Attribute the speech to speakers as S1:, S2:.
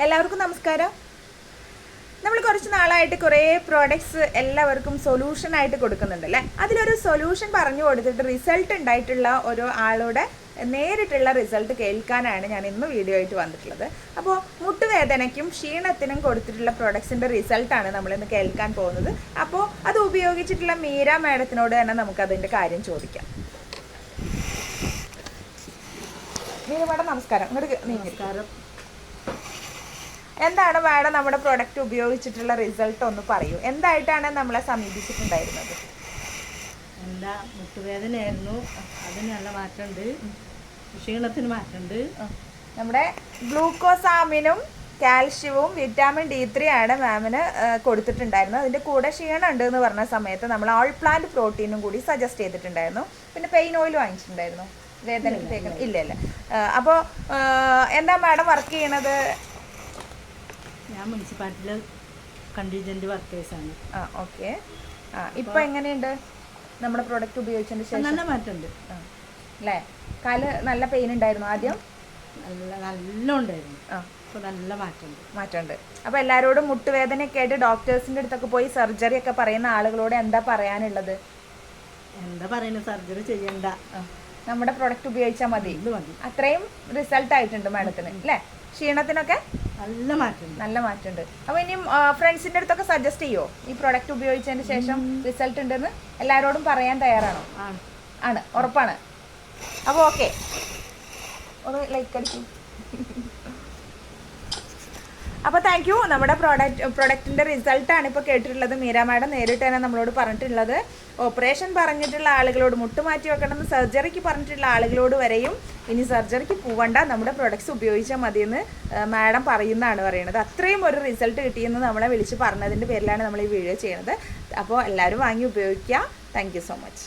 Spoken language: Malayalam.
S1: എല്ലാവർക്കും നമസ്കാരം. നമ്മൾ കുറച്ച് നാളായിട്ട് കുറേ പ്രോഡക്ട്സ് എല്ലാവർക്കും സൊല്യൂഷനായിട്ട് കൊടുക്കുന്നുണ്ടല്ലേ. അതിലൊരു സൊല്യൂഷൻ പറഞ്ഞു കൊടുത്തിട്ട് റിസൾട്ട് ഉണ്ടായിട്ടുള്ള ഒരു ആളുടെ നേരിട്ടുള്ള റിസൾട്ട് കേൾക്കാനാണ് ഞാൻ ഇന്ന് വീഡിയോ ആയിട്ട് വന്നിട്ടുള്ളത്. അപ്പോൾ മുട്ടുവേദനയ്ക്കും ക്ഷീണത്തിനും കൊടുത്തിട്ടുള്ള പ്രോഡക്ട്സിൻ്റെ റിസൾട്ടാണ് നമ്മളിന്ന് കേൾക്കാൻ പോകുന്നത്. അപ്പോൾ അത് ഉപയോഗിച്ചിട്ടുള്ള മീര മാഡത്തിനോട് തന്നെ നമുക്കതിൻ്റെ കാര്യം ചോദിക്കാം. മീര മാഡം നമസ്കാരം.
S2: നമസ്കാരം.
S1: എന്താണ് മാഡം നമ്മുടെ പ്രൊഡക്റ്റ് ഉപയോഗിച്ചിട്ടുള്ള റിസൾട്ട് ഒന്ന് പറയൂ. എന്തായിട്ടാണ് നമ്മളെ സമീപിച്ചിട്ടുണ്ടായിരുന്നത്?
S2: എന്താ മുട്ടുവേദനയായിരുന്നു, അതിന് നല്ല മാറ്റമുണ്ട്. ക്ഷീണത്തിന് മാറ്റമുണ്ട്.
S1: നമ്മുടെ ഗ്ലൂക്കോസാമിനും കാൽഷ്യവും വിറ്റാമിൻ D3 ആണ് മാമിന് കൊടുത്തിട്ടുണ്ടായിരുന്നത്. അതിൻ്റെ കൂടെ ക്ഷീണം ഉണ്ട് എന്ന് പറഞ്ഞ സമയത്ത് നമ്മൾ ഓൾ പ്ലാന്റ് പ്രോട്ടീനും കൂടി സജസ്റ്റ് ചെയ്തിട്ടുണ്ടായിരുന്നു. പിന്നെ പെയിൻ ഓയിൽ വാങ്ങിച്ചിട്ടുണ്ടായിരുന്നു. വേദനയ്ക്ക് തേക്കണം ഇല്ലല്ലേ. അപ്പോൾ എന്താ മാഡം വർക്ക് ചെയ്യണത്?
S2: ഞാൻ മുനിസിപ്പാലിറ്റിയിലെ കണ്ടീജൻറ്റ് വർക്കേഴ്സാണ്.
S1: ഓക്കെ. ഇപ്പം എങ്ങനെയുണ്ട് നമ്മുടെ പ്രോഡക്റ്റ് ഉപയോഗിച്ചതിന് ശേഷം?
S2: നല്ല മാറ്റമുണ്ട്
S1: അല്ലേ. കാല് നല്ല പെയിൻ ഉണ്ടായിരുന്നു ആദ്യം?
S2: നല്ല ഉണ്ടായിരുന്നു. അപ്പോൾ നല്ല മാറ്റമുണ്ട്. അപ്പോൾ എല്ലാവരോടും മുട്ടുവേദനയൊക്കെ ആയിട്ട് ഡോക്ടേഴ്സിൻ്റെ അടുത്തൊക്കെ പോയി സർജറി ഒക്കെ പറയുന്ന ആളുകളോട് എന്താ പറയാനുള്ളത്? എന്താ പറയുന്നത്, സർജറി ചെയ്യണ്ട,
S1: നമ്മുടെ പ്രൊഡക്റ്റ് ഉപയോഗിച്ചാൽ മതി. അത്രയും റിസൾട്ട് ആയിട്ടുണ്ട് മാഡത്തിന് അല്ലേ. ക്ഷീണത്തിനൊക്കെ
S2: നല്ല
S1: മാറ്റമുണ്ട്. അപ്പോൾ ഇനിയും ഫ്രണ്ട്സിൻ്റെ അടുത്തൊക്കെ സജസ്റ്റ് ചെയ്യുമോ ഈ പ്രൊഡക്റ്റ് ഉപയോഗിച്ചതിന് ശേഷം റിസൾട്ട് ഉണ്ടെന്ന് എല്ലാവരോടും പറയാൻ തയ്യാറാണോ? ആണ്, ഉറപ്പാണ്. അപ്പോൾ ഓക്കെ, ഒന്ന് ലൈക്ക് അടിക്കും. അപ്പോൾ താങ്ക് യു. നമ്മുടെ പ്രൊഡക്റ്റിൻ്റെ റിസൾട്ടാണ് ഇപ്പോൾ കേട്ടിട്ടുള്ളത്. മീര മാഡം നേരിട്ട് തന്നെ നമ്മളോട് പറഞ്ഞിട്ടുള്ളത്. ഓപ്പറേഷൻ പറഞ്ഞിട്ടുള്ള ആളുകളോട്, മുട്ടുമാറ്റി വെക്കണമെന്ന് സർജറിക്ക് പറഞ്ഞിട്ടുള്ള ആളുകളോട് വരെയും ഇനി സർജറിക്ക് പോവണ്ട, നമ്മുടെ പ്രൊഡക്ട്സ് ഉപയോഗിച്ചാൽ മതിയെന്ന് മാഡം പറയുന്നതാണ് പറയുന്നത്. അത്രയും ഒരു റിസൾട്ട് കിട്ടിയെന്ന് നമ്മളെ വിളിച്ച് പറഞ്ഞതിൻ്റെ പേരിലാണ് നമ്മൾ ഈ വീഡിയോ ചെയ്യുന്നത്. അപ്പോൾ എല്ലാവരും വാങ്ങി ഉപയോഗിക്കുക. Thank you so much.